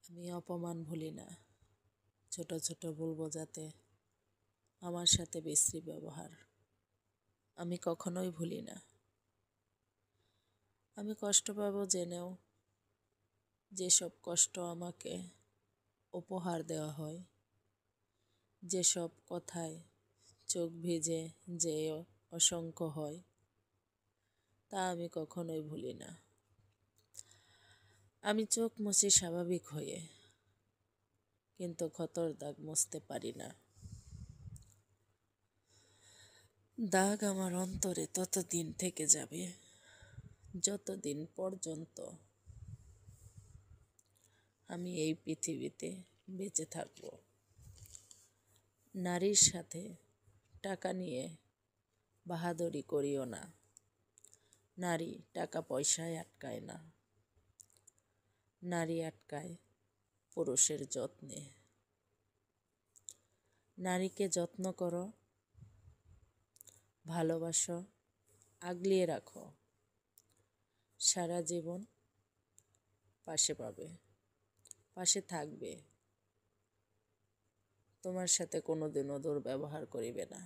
আমি অপমান ভুলি না। ছোট ছোট ভুল বোঝাতে আমার সাথে বিশ্রী ব্যবহার আমি কখনোই ভুলি না। আমি কষ্ট পাবো জেনেও যেসব কষ্ট আমাকে উপহার দেওয়া হয়, যেসব কথায় চোখ ভিজে যে অসংখ্য হয়, তা আমি কখনোই ভুলি না। আমি চোখ মুছি স্বাভাবিক হয়ে, কিন্তু ক্ষতর দাগ মুছতে পারি না। দাগ আমার অন্তরে ততদিন থেকে যাবে যতদিন পর্যন্ত আমি এই পৃথিবীতে বেঁচে থাকব। নারীর সাথে টাকা নিয়ে বাহাদুরি করিও না। নারী টাকা পয়সায় আটকায় না, নারী আটকায় পুরুষের যত্নে। নারীকে যত্ন করো, ভালোবাসো, আগলিয়ে রাখো, সারা জীবন পাশে পাবে, পাশে থাকবে। তোমার সাথে কোনোদিনও দুর্ব্যবহার করিবে না।